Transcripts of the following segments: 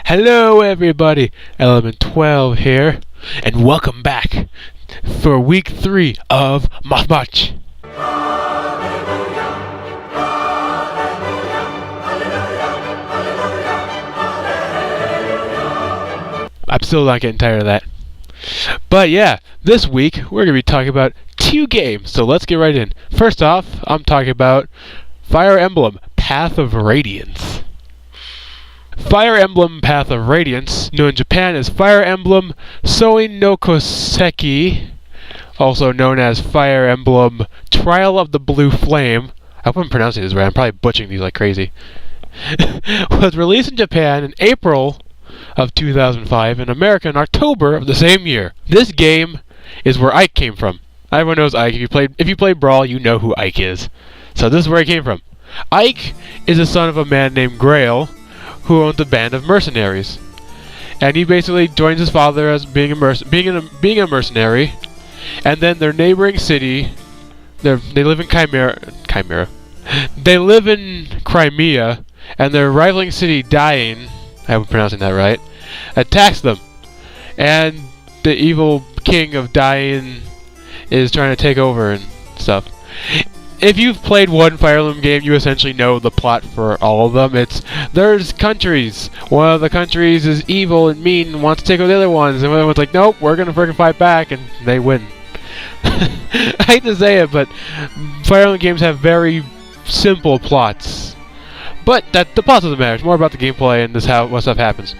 Hello everybody, Element 12 here, and welcome back for week 3 of MARTHMARCH. I'm still not getting tired of that. But yeah, this week we're going to be talking about 2 games, so let's get right in. First off, I'm talking about Fire Emblem, Path of Radiance. Fire Emblem Path of Radiance, known in Japan as Fire Emblem Soin no Koseki, also known as Fire Emblem Trial of the Blue Flame. I hope I'm pronouncing this right, I'm probably butchering these like crazy. Was released in Japan in April of 2005 and America in October of the same year. This game is where Ike came from. Everyone knows Ike. If you play Brawl, you know who Ike is. So this is where he came from. Ike is the son of a man named Grail, who owns a band of mercenaries, and he basically joins his father as being a mercenary, and then their neighboring city, they live in Chimera. They live in Crimea, and their rivaling city, Dying, I hope I'm pronouncing that right, attacks them, and the evil king of Dying is trying to take over and stuff. If you've played one Fire Emblem game, you essentially know the plot for all of them. There's countries. One of the countries is evil and mean and wants to take over the other ones, and the other one's like, nope, we're gonna freaking fight back, and they win. I hate to say it, but Fire Emblem games have very simple plots. But the plot doesn't matter. It's more about the gameplay and what stuff happens.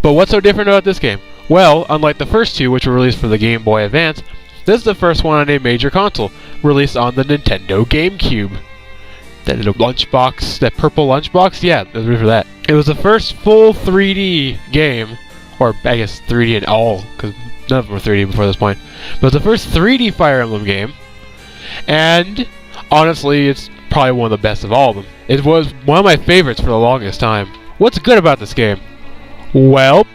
But what's so different about this game? Well, unlike the first 2, which were released for the Game Boy Advance, this is the first one on a major console, released on the Nintendo GameCube. That little lunchbox, that purple lunchbox, yeah, it was for that. It was the first full 3D game, or I guess 3D in all, because none of them were 3D before this point. But it was the first 3D Fire Emblem game, and honestly, it's probably one of the best of all of them. It was one of my favorites for the longest time. What's good about this game? Well,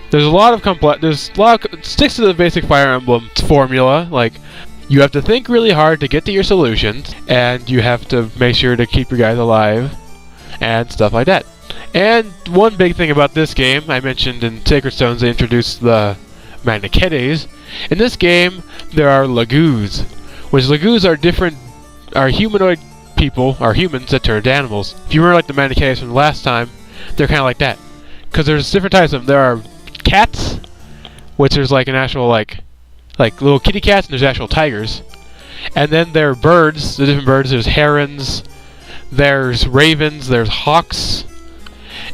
there's a lot of it sticks to the basic Fire Emblem formula. Like, you have to think really hard to get to your solutions, and you have to make sure to keep your guys alive, and stuff like that. And one big thing about this game, I mentioned in Sacred Stones, they introduced the Manichetes. In this game, there are Lagoos, which Lagoos are humanoid people, are humans that turn to animals. If you remember like the Manichetes from the last time, they're kind of like that. Because there's different types of them. There are cats, which there's like an actual like little kitty cats, and there's actual tigers. And then there are birds, the different birds. There's herons, there's ravens, there's hawks,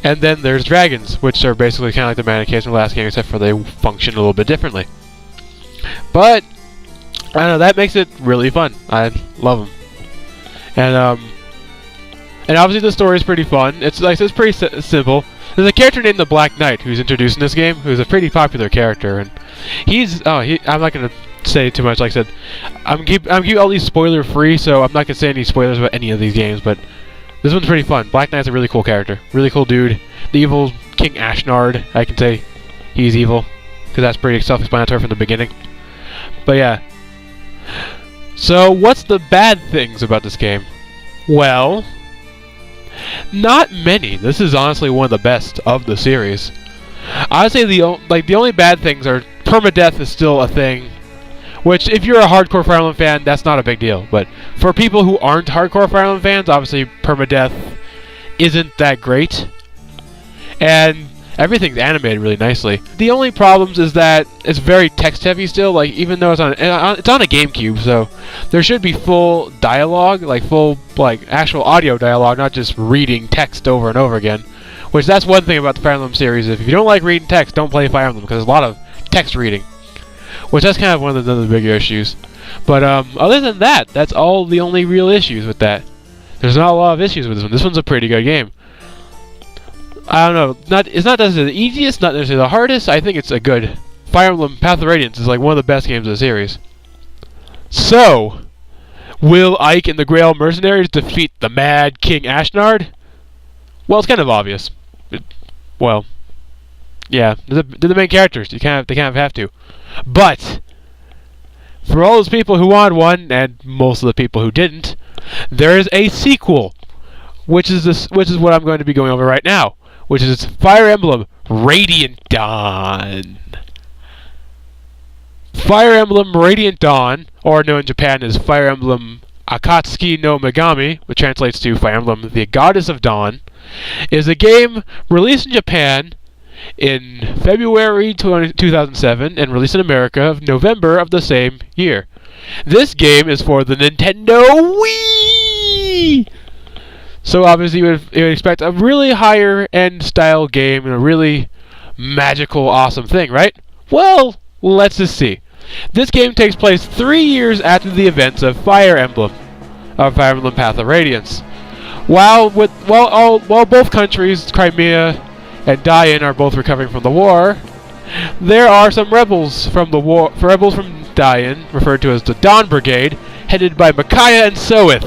and then there's dragons, which are basically kind of like the Manichees from the last game, except for they function a little bit differently. But I don't know, that makes it really fun. I love them. And obviously the story is pretty fun. It's pretty simple. There's a character named the Black Knight who's introduced in this game, who's a pretty popular character, and I'm not gonna say too much. Like I said, I'm keep all these spoiler free, so I'm not gonna say any spoilers about any of these games. But this one's pretty fun. Black Knight's a really cool character, really cool dude. The evil King Ashnard, I can say he's evil, because that's pretty self-explanatory from the beginning. But yeah. So what's the bad things about this game? Well, not many. This is honestly one of the best of the series. I'd say the only bad things are permadeath is still a thing, which if you're a hardcore Fire Emblem fan, that's not a big deal. But for people who aren't hardcore Fire Emblem fans, obviously permadeath isn't that great, and everything's animated really nicely. The only problems is that it's very text heavy still. Like, even though it's on a GameCube, so there should be full dialogue, like actual audio dialogue, not just reading text over and over again. Which that's one thing about the Fire Emblem series. If you don't like reading text, don't play Fire Emblem, because there's a lot of text reading. Which that's kind of one of the bigger issues. But other than that, that's all the only real issues with that. There's not a lot of issues with this one. This one's a pretty good game. I don't know. It's not necessarily the easiest, not necessarily the hardest. I think it's a good. Fire Emblem Path of Radiance is like one of the best games of the series. So, will Ike and the Grail mercenaries defeat the Mad King Ashnard? Well, it's kind of obvious. Well, yeah, they're the main characters. They kind of have to. But for all those people who wanted one, and most of the people who didn't, there is a sequel, which is what I'm going to be going over right now, which is Fire Emblem Radiant Dawn. Fire Emblem Radiant Dawn, or known in Japan as Fire Emblem Akatsuki no Megami, which translates to Fire Emblem the Goddess of Dawn, is a game released in Japan in February 2007 and released in America of November of the same year. This game is for the Nintendo Wii! So obviously you would expect a really higher end style game and a really magical, awesome thing, right? Well, let's just see. This game takes place 3 years after the events of Fire Emblem Path of Radiance. While both countries, Crimea and Dian, are both recovering from the war, there are some rebels from Dian, referred to as the Dawn Brigade, headed by Micaiah and Soeth,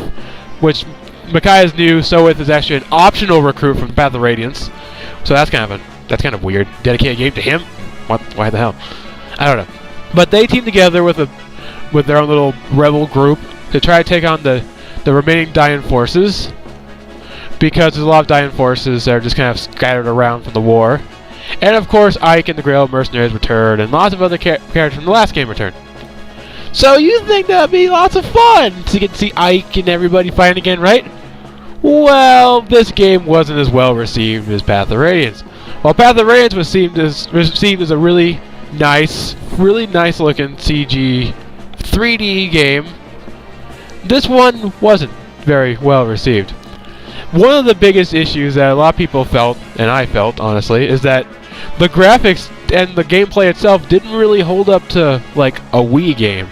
which Micaiah's new. Soeth is actually an optional recruit from Path of Radiance. So that's kind of weird. Dedicate a game to him? What? Why the hell? I don't know. But they team together with their own little rebel group to try to take on the remaining Dian forces, because there's a lot of Dian forces that are just kind of scattered around from the war. And of course, Ike and the Grail Mercenaries return, and lots of other characters from the last game return. So you think that'd be lots of fun to get to see Ike and everybody fighting again, right? Well, this game wasn't as well received as Path of Radiance. While Path of Radiance was received as a really nice looking CG 3D game, this one wasn't very well received. One of the biggest issues that a lot of people felt, and I felt honestly, is that the graphics and the gameplay itself didn't really hold up to like a Wii game.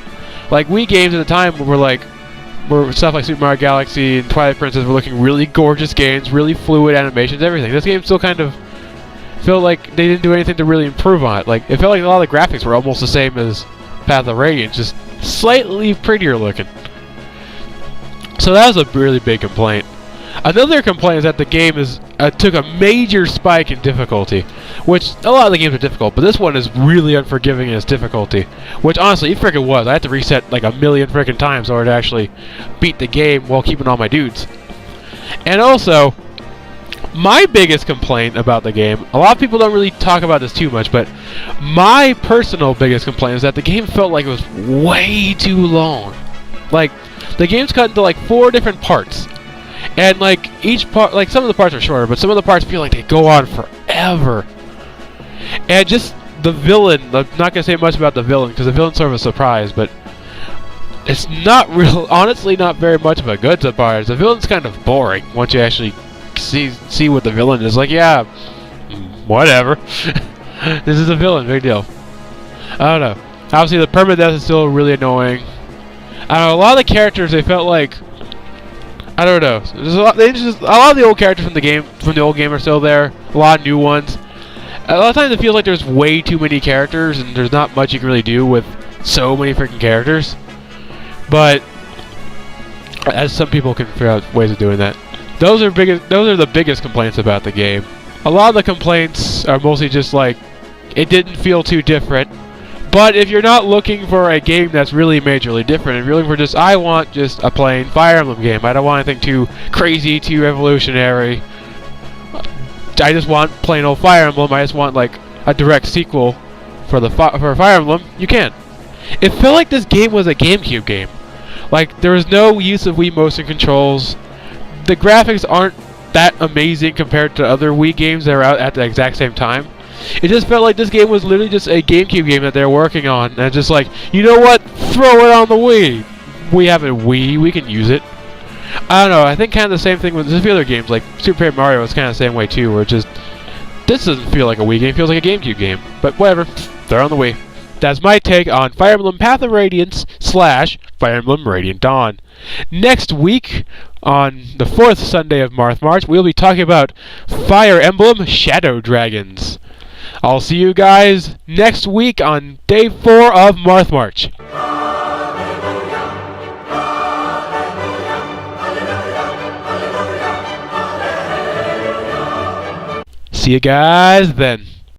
Like Wii games at the time were stuff like Super Mario Galaxy and Twilight Princess were looking really gorgeous games, really fluid animations, everything. This game still kind of felt like they didn't do anything to really improve on it. Like, it felt like a lot of the graphics were almost the same as Path of Radiance, just slightly prettier looking. So that was a really big complaint. Another complaint is that the game took a major spike in difficulty, which a lot of the games are difficult, but this one is really unforgiving in its difficulty, which honestly it frickin' was. I had to reset like a million frickin' times in order to actually beat the game while keeping all my dudes. And also, my biggest complaint about the game, a lot of people don't really talk about this too much, but my personal biggest complaint is that the game felt like it was way too long. Like, the game's cut into like 4 different parts. And like each part, like some of the parts are shorter, but some of the parts feel like they go on forever. And just the villain, I'm not going to say much about the villain because the villain's sort of a surprise, but it's honestly not very much of a good surprise. The villain's kind of boring once you actually see what the villain is. Like, yeah, whatever. This is a villain, big deal. I don't know. Obviously, the permadeath is still really annoying. I don't know, a lot of the characters, they felt like, I don't know. There's a lot of the old characters from the old game are still there. A lot of new ones. A lot of times it feels like there's way too many characters, and there's not much you can really do with so many freaking characters. But as some people can figure out ways of doing that. Those are the biggest complaints about the game. A lot of the complaints are mostly just like it didn't feel too different. But if you're not looking for a game that's really majorly different, if you're looking for I want just a plain Fire Emblem game. I don't want anything too crazy, too revolutionary. I just want plain old Fire Emblem. I just want like a direct sequel for Fire Emblem. You can. It felt like this game was a GameCube game. Like there was no use of Wii motion controls. The graphics aren't that amazing compared to other Wii games that are out at the exact same time. It just felt like this game was literally just a GameCube game that they're working on, and just like, you know what? Throw it on the Wii. We have a Wii, we can use it. I don't know, I think kind of the same thing with a few other games, like Super Paper Mario was kind of the same way too, where this doesn't feel like a Wii game, it feels like a GameCube game. But whatever, they're on the Wii. That's my take on Fire Emblem Path of Radiance / Fire Emblem Radiant Dawn. Next week, on the 4th Sunday of March, we'll be talking about Fire Emblem Shadow Dragons. I'll see you guys next week on day 4 of March. See you guys then.